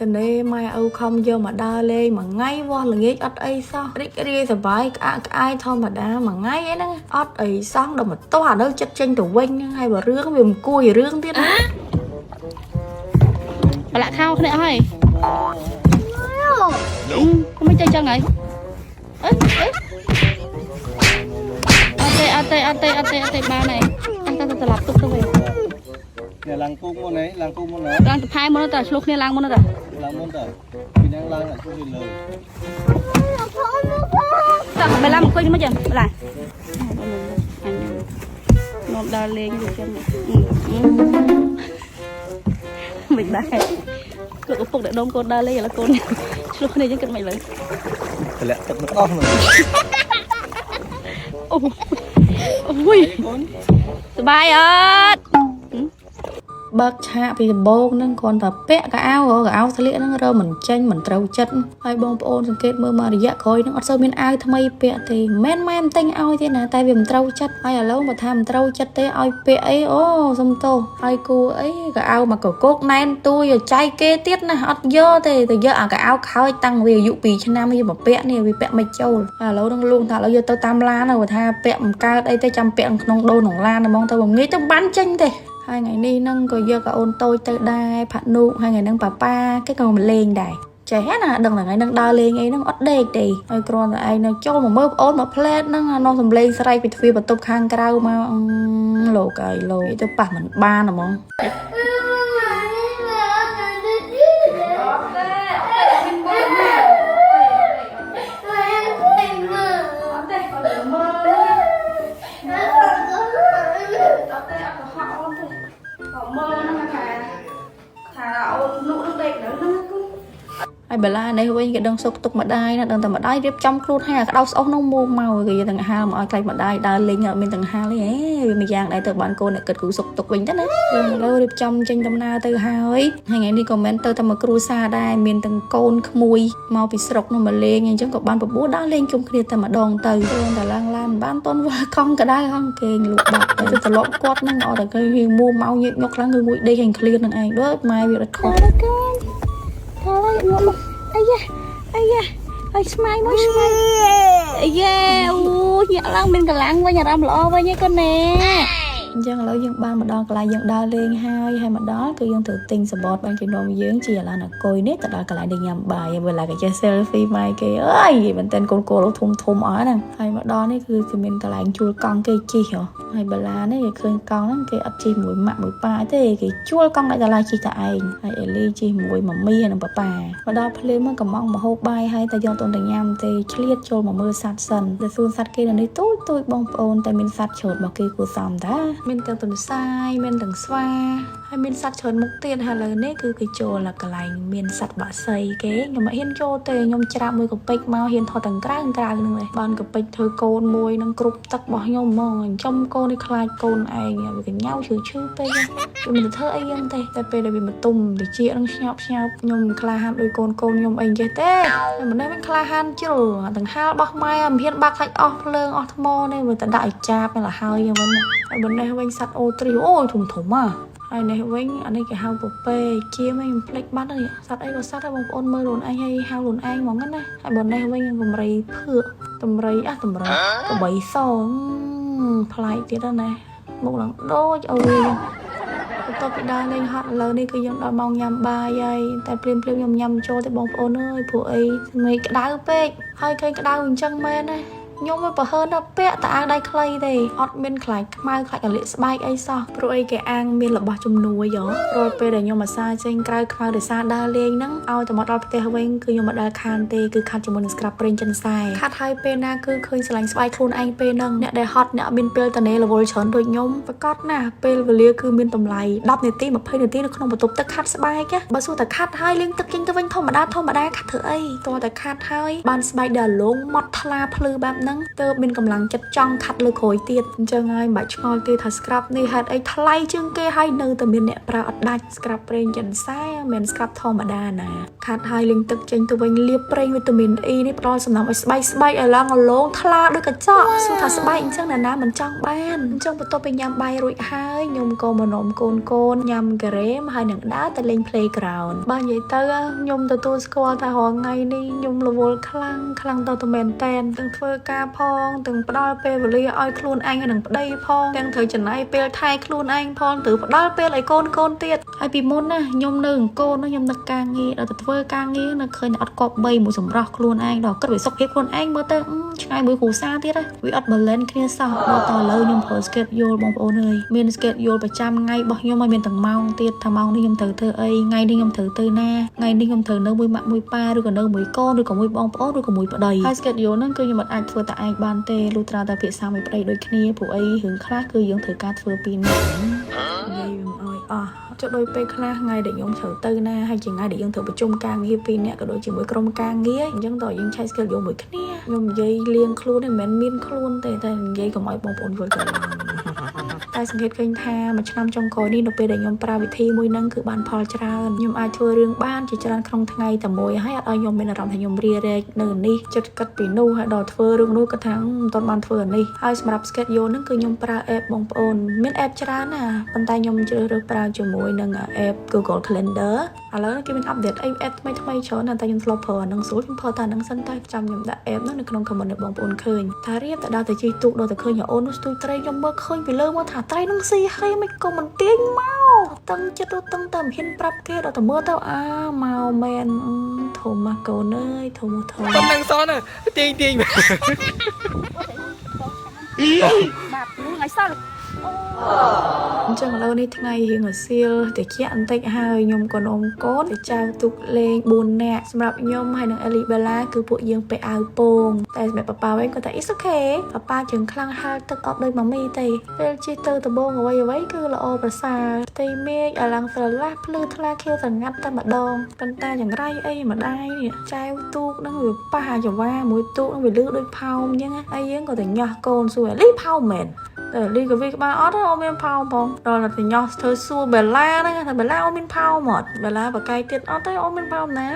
តែនេះម៉ែឪខំយកមកដើរលេងមួយថ្ងៃវោះល្ងាចអត់អីសោះរីករាយសប្បាយក្អាកក្អាយធម្មតាមួយថ្ងៃអីហ្នឹងអត់អីសោះដល់មកទាស់ឥឡូវចិត្តចេញទៅវិញហើយបើរឿងវាមិនគួររឿងទៀតណាប្រឡាក់ខោគ្នាអស់ហើយគំមិនចេះចឹងហើយអត់ទេបានហើយតែត្រឡប់ទុកទៅវិញឡើងពូមុនហ៎ឡើងពូមុនហ៎ឡើងទៅផែមុនទៅឆ្លុះគ្នាឡើងមុនទៅឡើងមុនទៅពីហ្នឹងឡើងឲ្យជួយលើតោះបែរឡើងអង្គុយនេះមកចឹងបែរឡើងនោមដើរលេងទៅចឹងមិនដែរលោកឪពុកដែលដុំកូនដើរលេងឥឡូវកូនឆ្លុះគ្នាចឹងគិតមិនលើតម្លាក់ទឹកមកអស់ហ្នឹងអូយសบายអត់បើកឆាកពីដំបូងហ្នឹងគ្រាន់តែពាក់កៅអៅស្លៀកហ្នឹងរើមិនចេញមិនត្រូវចិត្តហើយបងប្អូនសង្កេតមើលមករយៈក្រោយហ្នឹងអត់សូវមានអាវថ្មីពាក់ទេមិនមែនទិញឲ្យទេណាតែវាមិនត្រូវចិត្តហើយឥឡូវបើថាមិនត្រូវចិត្តទេឲ្យពាក់អីអូសុំទោសហើយគូអីកៅអៅមកកកោកណែនទួយចៃគេទៀតណាអត់យកទេទៅយកអាកៅអៅខើចតាំងវាអាយុ2ឆ្នាំវាមកពាក់នេះវាពាក់មិនចូលហើយឥឡូវហ្នឹងលួងថាឥឡូវយកទៅតាមឡានគាត់ថាពាក់មិនកើតអីទេចាំពាក់ក្នុងដូនក្នុងឡានហ្មងទៅងាយទៅបានចេញទេហើយថ្ងៃនេះហ្នឹងក៏យកកូនតូចទៅដែរផាក់នូកហើយថ្ងៃហ្នឹងប៉ាគេក៏មកលេងដែរចេះណាដឹងថ្ងៃហ្នឹងដើរលេងអីហ្នឹងអត់ដេកទេហើយគ្រាន់តែឯងនៅចូលមកមើលប្អូនមកផ្លែតហ្នឹងនោះសំឡេងស្រែកពីទ្វារបន្ទប់ខាងក្រៅមកលោកអើយលោកទៅប៉ះមិនបានហ្មងហើយបលានេះវិញគេដឹងសុកទុកម្ដាយណាដឹងតែម្ដាយរៀបចំខ្លួនហើយក្តៅស្អុះនោះមកគេយកទាំងហាលមកឲ្យខ្លាចម្ដាយដើរលេងអត់មានទាំងហាលទេវាមួយយ៉ាងដែរទៅបានកូនអ្នកគិតគូសុកទុកវិញទៅណាយើងឥឡូវរៀបចំចេញដំណើរទៅហើយថ្ងៃនេះក៏មិនទៅតែមកគ្រួសារដែរមានទាំងកូនក្មួយមកពីស្រុកនោះមកលេងអញ្ចឹងក៏បានបបួលដើរលេងជុំគ្នាតែម្ដងទៅខ្លួនតែឡើងឡានបានតន់វល់កង់ក្តៅហងគេងលក់បាត់ទៅត្រឡប់គាត់នឹងអត់តែគេមួមកញឹកញុកខ្លាំងគឺមួយដេកឲ្យឃ្លាននឹងឯងដូចម៉ែវារត់ខំអាយ៉ាហើយស្មៃមួយស្មៃអាយ៉ាអូញាក់ឡើងមានកម្លាំងវិញអារម្មណ៍ល្អវិញឯកូនណែអញ្ចឹងឥឡូវយើងបានមកដល់កន្លែងយើងដើរលេងហើយមកដល់គឺយើងត្រូវទិញសបតបានគេនាំយើងជាឥឡូវណាកុយនេះទៅដល់កន្លែងដែលញ៉ាំបាយហើយឡាគេចេះ selfie ម៉ៃគេអើយមែនតើកូនកូនធំអស់ហ្នឹងហើយមកដល់នេះគឺគេមានកន្លែងជួលកង់គេជិះហើយបលានេះគេឃើញកង់ហ្នឹងគេអត់ជិះមួយម៉ាក់មួយប៉ាទេគេជួលកង់ដាច់ដライជិះតែឯងហើយអេលីជិះមួយម៉ាមីហើយនឹងប៉ាមកដល់ភ្លាមមកកំងមកហូបបាយហើយតែយកទៅញ៉ាំទេឆ្លៀតចូលមកមើលសត្វសិនទៅសួនសត្វគេនៅនេះទូចបងប្អូនតែមានសត្វច្រើនរបស់គេគួរសមតាមានទាំងទន្សាយមានទាំងស្វាហើយមានសត្វច្រើនមុខទៀតហើយឥឡូវនេះគឺគេចូលកន្លែងមានសត្វបាក់សីគេខ្ញុំមិនហ៊ានចូលទេខ្ញុំច្រាបមួយកពេចមកហ៊ានថតទាំងក្រៅហ្នឹងឯងបានកពេចធ្វើកូនមួយនឹងគ្រប់ទឹករបស់ខ្ញុំហ្មងចំកូននេះខ្លាចកូនឯងវាកញ្ញៅឈឺពេកវាមិនទៅធ្វើអីយ៉ាងទេតែពេលដែលវាមកទុំតិចនឹងស្ញប់ខ្ញុំខ្លាហានដូចកូនខ្ញុំអីចេះទេតែម្នេះវិញខ្លាហានជ្រុលទាំងហាលរបស់ម៉ែមិនហ៊ានបាក់ខ្លាច់អស់ភ្លើងអស់ថ្មនេះវាតែដាក់ឲ្យចាប់ទៅហើយយ៉ាងវិញហើយម្នេះវិញសត្វអូទ្រីអូយធំហើយនេះវិញអានេះគេហៅពពេជាមិនភ្លេចបាត់ហើយសត្វអីក៏សត្វដែរបងប្អូនមើលខ្លួនឯងហើយហៅខ្លួនឯងហ្មងណាហើយបើនេះវិញកំរៃភឿកតម្រៃកបៃសប្លែកទៀតណាមុខឡើងដូចអូយបន្ទាប់ពីដើរលេងហត់ឥឡូវនេះគឺយើងដល់ម៉ោងញ៉ាំបាយហើយតែព្រាមខ្ញុំញ៉ាំចូលទេបងប្អូនអើយព្រោះអីមេឃក្តៅពេកហើយឃើញក្តៅអញ្ចឹងមែនណាខ្ញុំមិនប្រហើនដល់ពាក់តែអាវដៃខ្លីទេអត់មានខ្លាចខ្មៅខ្លាចកលិកស្បែកអីសោះព្រោះអីគេអាងមានរបស់ជំនួយរាល់ពេលដែលខ្ញុំអាសាចេញក្រៅខ្មៅដោយសារដើរលេងហ្នឹងឲ្យតែមកដល់ផ្ទះវិញគឺខ្ញុំមិនដែលខានទេគឺខាត់ជាមួយនឹងស្ក្រាប់ប្រេងចិនសែខាត់ហើយពេលណាគឺឃើញស្រឡាញ់ស្បែកខ្លួនឯងពេលហ្នឹងអ្នកដែលហត់អ្នកមានពេលតនេរវល់ច្រើនដូចខ្ញុំប្រកាសណាពេលវេលាគឺមានតម្លៃ10នាទី20នាទីនៅក្នុងបន្ទប់ទឹកខាត់ស្បែកបើសួរតែខាត់ហើយលេងទឹកចេញទៅវិញធម្មតាខាត់ធ្វើអីតោះតែខាត់ហើយបានស្បែកដែលលងម៉ត់ថ្លាភ្លឺបែប ហ្នឹងទើបមានកម្លាំងចិត្តចង់ខាត់លើក្រួយទៀតអញ្ចឹងហើយមិនបាច់ឆ្ងល់ទេថា scrap នេះហេតុអីថ្លៃជាងគេហើយនៅតែមានអ្នកប្រើអត់ដាច់ scrap ប្រេងចិនសែមិន scrap ធម្មតាណាខាត់ហើយលេងទឹកចេញទៅវិញលាបប្រេងវីតាមីន E នេះផ្ដល់សំណងឲ្យស្បែកឲ្យឡើងអលោងថ្លាដូចកញ្ចក់សួរថាស្បែកអញ្ចឹងណាមិនចង់បានអញ្ចឹងបន្ទាប់ពីញ៉ាំបាយរួចហើយខ្ញុំក៏មកនាំកូនញ៉ាំការ៉េមហើយនឹងដើរទៅលេង playground បើនិយាយទៅខ្ញុំទទួលស្គាល់ថារាល់ថ្ងៃនេះខ្ញុំរវល់ខ្លាំងទៅមែនតែនទាំងធ្វើការផងទាំងផ្ដល់ពេលវេលាឲ្យខ្លួនឯងនិងប្តីផងទាំងត្រូវចំណាយពេលថែខ្លួនឯងផងទៅផ្ដល់ពេលឲ្យកូនទៀតហើយពីមុនណាខ្ញុំនៅអង្គរខ្ញុំនឹកការងារដល់ទៅធ្វើការងារនៅឃើញអត់គប់3មួយសម្រស់ខ្លួនឯងដល់គិតពីសុខភាពខ្លួនឯងមើលទៅឆ្ងាយមួយគ្រួសារទៀតវាអត់ balance គ្នាសោះដល់តលើខ្ញុំប្រើ schedule បងប្អូនអើយមាន schedule ប្រចាំថ្ងៃរបស់ខ្ញុំឲ្យមានទាំងម៉ោងទៀតថាម៉ោងនេះខ្ញុំត្រូវធ្វើអីថ្ងៃនេះខ្ញុំត្រូវទៅណាថ្ងៃនេះខ្ញុំត្រូវនៅមួយម៉ាក់មួយប៉ាឬក៏នៅមួយកូនឬក៏មួយបងប្អូនឬក៏មួយប្តីហើយ schedule ហ្នឹងគឺខ្ញុំអាចធ្វើតែឯងបានទេលុះត្រាតែភាសាមួយប្តីដូចគ្នាព្រោះអីរឿងខ្លះគឺយើងត្រូវការធ្វើពីរនាក់និយាយឲ្យអស់ចុះដោយពេលខ្លះថ្ងៃដែលខ្ញុំត្រូវទៅណាហើយជាថ្ងៃដែលយើងត្រូវប្រជុំការងារពីរនាក់ក៏ដូចជាមួយក្រុមការងារអញ្ចឹងតើយើងឆែក schedule មួយគ្នាខ្ញុំនិយាយលៀងខ្លួនមិនមែនមានខ្លួនទេតែនិយាយកុំឲ្យបងប្អូនយល់ច្រឡំតែសង្កេតឃើញថាមួយឆ្នាំចុងក្រោយនេះនៅពេលដែលខ្ញុំប្រើវិធីមួយហ្នឹងគឺបានផលច្រើនខ្ញុំអាចធ្វើរឿងបានជាច្រើនក្នុងថ្ងៃតែមួយហើយអត់ឲ្យខ្ញុំមានអារម្មណ៍ថាខ្ញុំរារែកនៅនេះចិត្តគិតពីនោះហើយដល់ធ្វើរឿងនោះក៏ថាមិនទាន់បានធ្វើអានេះហើយសម្រាប់ schedule ហ្នឹងគឺខ្ញុំប្រើ app បងប្អូនមាន app ច្រើនណាប៉ុន្តែខ្ញុំជ្រើសរើសប្រើជាមួយនឹង app Google Calendar ឥឡូវគេមាន update app ថ្មីច្រើនណាស់តែខ្ញុំធ្លាប់ប្រើអាហ្នឹងស្រួលខ្ញុំប្រើតែអាហ្នឹងសិនតែចាំខ្ញុំដាក់ app ហ្នឹងនៅក្នុង comment របស់បងប្អូនឃើញថារៀបតែដល់ទៅជិះទូកដល់ទៅឃើញអូននោះស្ទួយត្រីខ្ញុំមើលឃើញពីលើមកថាត្រីនឹងស៊ីហើយមិនក៏មិនទាញមកតឹងចិត្តទៅតឹងតែមិនហ៊ានប្រាប់គេដល់ទៅមើលទៅមកមែនធំមកកូនអើយធំប៉ុណ្ណឹងសនទាញបាត់នោះឲ្យសល់អញ្ចឹងឥឡូវនេះថ្ងៃរៀងរសៀលតិចបន្តិចហើយខ្ញុំក៏នាំកូនទៅចៅទុកលេង4នាក់សម្រាប់ខ្ញុំហើយនឹងអេលីបែឡាគឺពួកយើងពាក់អាវពោងតែសម្រាប់ប៉ាប៉ាវិញគាត់ថា it's okay ប៉ាប៉ាជើងខ្លាំងហាលទឹកអត់ដូចម៉ាមីទេពេលជិះទៅដំបងអ្វីគឺល្អប្រសើរផ្ទៃមេឃអាឡើងស្រឡះភ្លឺថ្លាខៀវស្រងាត់តែម្ដងប៉ុន្តែចង្រៃអីម្ដាយនេះចៅទូកហ្នឹងវាប៉ះអាចវ៉ាមួយទូកហ្នឹងវាលឺដូចផោមអញ្ចឹងហើយយើងក៏ទៅញ៉ោះកូនសួរអេលីផោមមែនតែលីក៏វាក្បាលអត់អូមានផោមផងដល់តែញ៉ោះធ្វើសួរបែឡាហ្នឹងថាបែឡាអូមានផោមអត់បែឡាបកាយទៀតអត់ទេអូមានផោមណា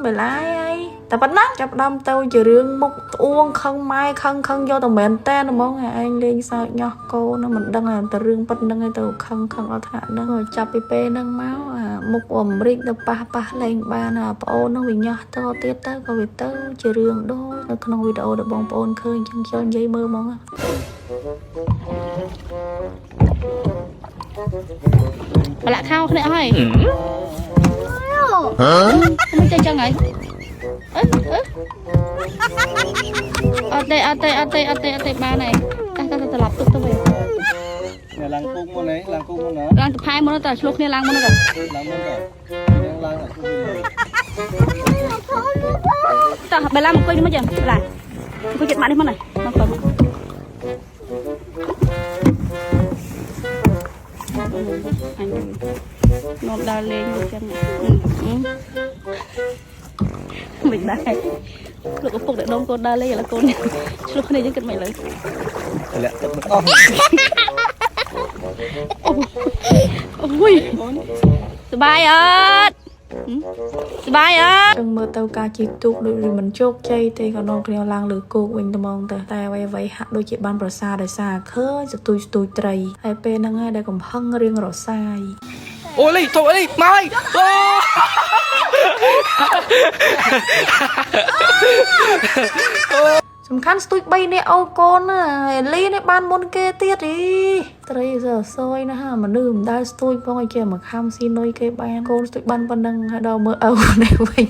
បែឡាអីតែប៉ុណ្ណាចាប់ដើមទៅជារឿងមុខត្អួងខឹងម៉ែខឹងយកតែមែនតែហ្មងឯងលេងសើចញ៉ោះកូនមិនដឹងតែរឿងប៉ិតហ្នឹងឯងទៅខឹងអត់ថ្នាក់ហ្នឹងចាប់ពីពេលហ្នឹងមកមុខអាមេរិកទៅប៉ះលេងបានប្អូនហ្នឹងវាញ៉ោះទៅទៀតទៅក៏វាទៅជារឿងដូចនៅក្នុងវីដេអូដែលបងប្អូនឃើញចឹងចូលនិយាយមើលហ្មងបលាក់ខោគ្នាហើយមិនចេះចឹងហើយអត់ទេបានហើយតែត្រឡប់ទុកទៅវិញឡើងគូមុននេះឡើងគូមុនណាឡើងទៅផែមុនទៅឆ្លុះគ្នាឡើងមុនទៅឡើងឡើងគូតោះបែឡាមកអង្គុយនេះមកចឹងឡាអង្គុយចិត្តម៉ាក់នេះមកណាមកគាត់អញនាំដើរលេងចឹងមិនដែរលោកឪពុកដែលដងកូនដើរលេងឥឡូវកូនឆ្លុះគ្នាយើងគិតមិនលើលាក់ទឹកមិនអស់អូយសบายអត់សบายអត់ឹងមើលទៅការជិះទូកដូចមិនជោគជ័យទេក៏នាំគ្នាឡើងលើគោកវិញត្មងទៅតែអ្វីហាក់ដូចជាបានប្រសើរដោយសារឃើញស្ទួយត្រីហើយពេលហ្នឹងហើយដែលកំហឹងរៀងរសាយអូលីធូអីមកហើយសំខាន់ស្ទួយ3នាក់អូកូនណាអេលីនេះបានមុនគេទៀតអីត្រីសយណាស់មនុស្សមិនដែលស្ទួយផងឲ្យជាមកខំស៊ីនុយគេបានកូនស្ទួយបានប៉ុណ្ណឹងហើយដល់មើលអូនេះវិញ